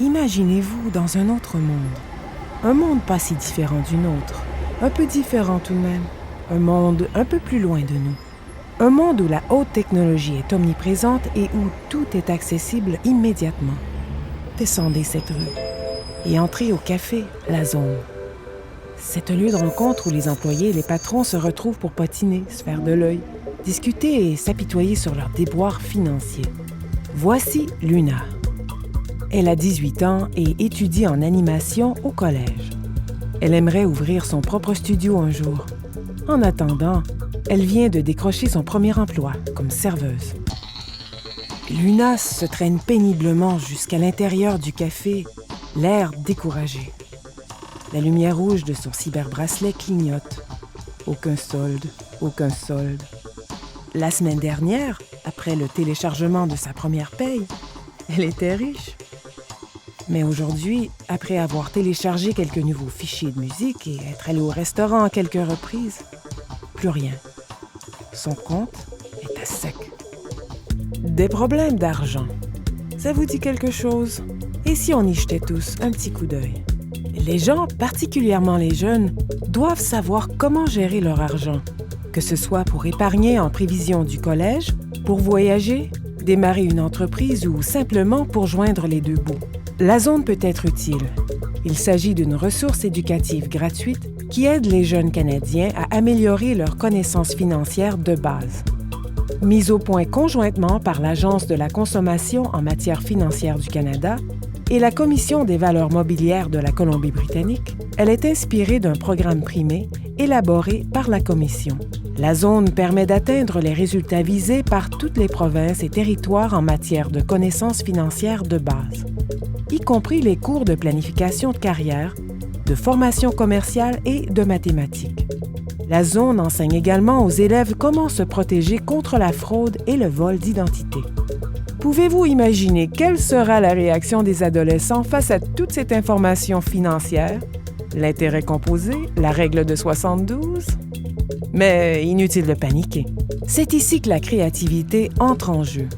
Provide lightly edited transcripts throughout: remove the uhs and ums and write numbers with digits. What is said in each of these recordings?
Imaginez-vous dans un autre monde. Un monde pas si différent du nôtre. Un peu différent tout de même. Un monde un peu plus loin de nous. Un monde où la haute technologie est omniprésente et où tout est accessible immédiatement. Descendez cette rue et entrez au café La Zone. C'est un lieu de rencontre où les employés et les patrons se retrouvent pour potiner, se faire de l'œil, discuter et s'apitoyer sur leurs déboires financiers. Voici Luna. Elle a 18 ans et étudie en animation au collège. Elle aimerait ouvrir son propre studio un jour. En attendant, elle vient de décrocher son premier emploi comme serveuse. Luna se traîne péniblement jusqu'à l'intérieur du café, l'air découragé. La lumière rouge de son cyberbracelet clignote. Aucun solde, aucun solde. La semaine dernière, après le téléchargement de sa première paye, elle était riche. Mais aujourd'hui, après avoir téléchargé quelques nouveaux fichiers de musique et être allée au restaurant à quelques reprises, plus rien. Son compte est à sec. Des problèmes d'argent. Ça vous dit quelque chose? Et si on y jetait tous un petit coup d'œil? Les gens, particulièrement les jeunes, doivent savoir comment gérer leur argent, que ce soit pour épargner en prévision du collège, pour voyager, démarrer une entreprise ou simplement pour joindre les deux bouts. La zone peut être utile. Il s'agit d'une ressource éducative gratuite qui aide les jeunes Canadiens à améliorer leurs connaissances financières de base. Mise au point conjointement par l'Agence de la consommation en matière financière du Canada et la Commission des valeurs mobilières de la Colombie-Britannique, elle est inspirée d'un programme primé élaboré par la Commission. La zone permet d'atteindre les résultats visés par toutes les provinces et territoires en matière de connaissances financières de base, y compris les cours de planification de carrière, de formation commerciale et de mathématiques. La zone enseigne également aux élèves comment se protéger contre la fraude et le vol d'identité. Pouvez-vous imaginer quelle sera la réaction des adolescents face à toute cette information financière? L'intérêt composé, la règle de 72? Mais inutile de paniquer. C'est ici que la créativité entre en jeu.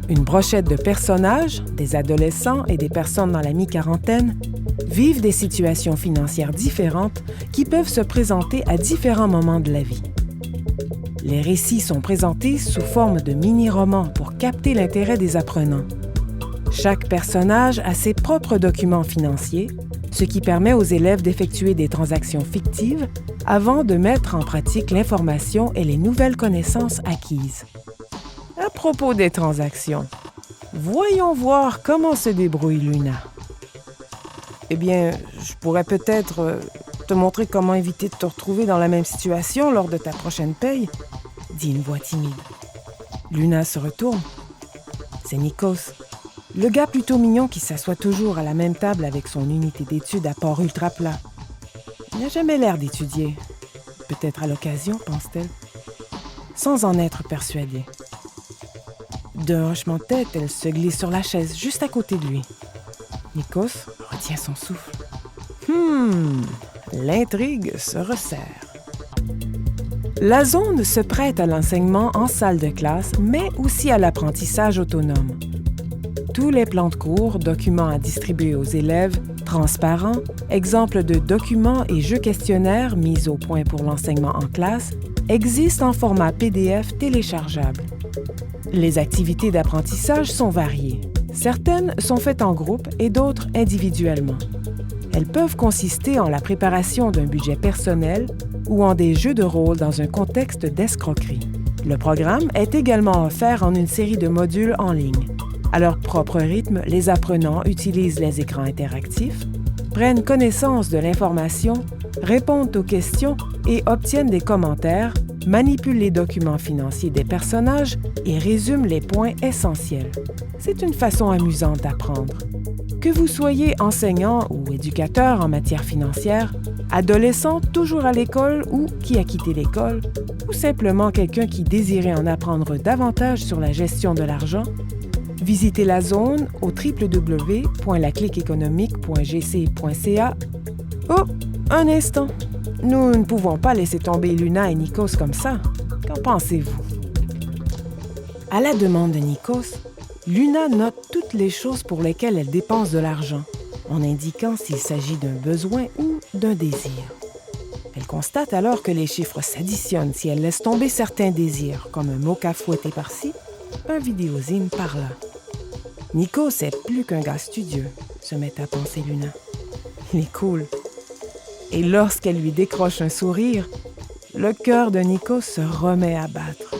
Une brochette de personnages, des adolescents et des personnes dans la mi-quarantaine, vivent des situations financières différentes qui peuvent se présenter à différents moments de la vie. Les récits sont présentés sous forme de mini-romans pour capter l'intérêt des apprenants. Chaque personnage a ses propres documents financiers, ce qui permet aux élèves d'effectuer des transactions fictives avant de mettre en pratique l'information et les nouvelles connaissances acquises. À propos des transactions, voyons voir comment se débrouille Luna. Eh bien, je pourrais peut-être te montrer comment éviter de te retrouver dans la même situation lors de ta prochaine paye, dit une voix timide. Luna se retourne. C'est Nikos, le gars plutôt mignon qui s'assoit toujours à la même table avec son unité d'études à port ultra plat. Il n'a jamais l'air d'étudier. Peut-être à l'occasion, pense-t-elle, sans en être persuadée. D'un hochement de tête, elle se glisse sur la chaise juste à côté de lui. Nikos retient son souffle. L'intrigue se resserre. La zone se prête à l'enseignement en salle de classe, mais aussi à l'apprentissage autonome. Tous les plans de cours, documents à distribuer aux élèves, transparents, exemples de documents et jeux questionnaires mis au point pour l'enseignement en classe, existent en format PDF téléchargeable. Les activités d'apprentissage sont variées. Certaines sont faites en groupe et d'autres individuellement. Elles peuvent consister en la préparation d'un budget personnel ou en des jeux de rôle dans un contexte d'escroquerie. Le programme est également offert en une série de modules en ligne. À leur propre rythme, les apprenants utilisent les écrans interactifs, prennent connaissance de l'information, répondent aux questions et obtiennent des commentaires, manipulent les documents financiers des personnages et résument les points essentiels. C'est une façon amusante d'apprendre. Que vous soyez enseignant ou éducateur en matière financière, adolescent toujours à l'école ou qui a quitté l'école, ou simplement quelqu'un qui désirait en apprendre davantage sur la gestion de l'argent, visitez la zone au www.lacliqueéconomique.gc.ca. Oh, un instant! Nous ne pouvons pas laisser tomber Luna et Nikos comme ça. Qu'en pensez-vous? À la demande de Nikos, Luna note toutes les choses pour lesquelles elle dépense de l'argent, en indiquant s'il s'agit d'un besoin ou d'un désir. Elle constate alors que les chiffres s'additionnent si elle laisse tomber certains désirs, comme un moka fouetté par-ci, un vidéozine par-là. Nico, c'est plus qu'un gars studieux, se met à penser Luna. Il est cool. Et lorsqu'elle lui décroche un sourire, le cœur de Nico se remet à battre.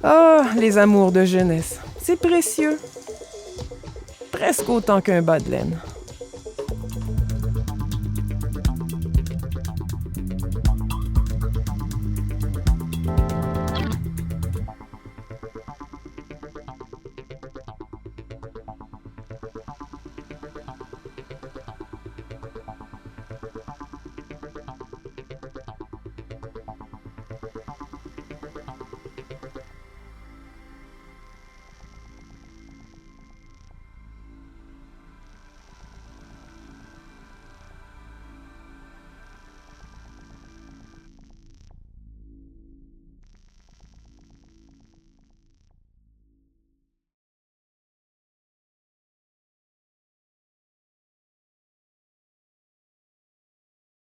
Oh, les amours de jeunesse, c'est précieux. Presque autant qu'un bas de laine.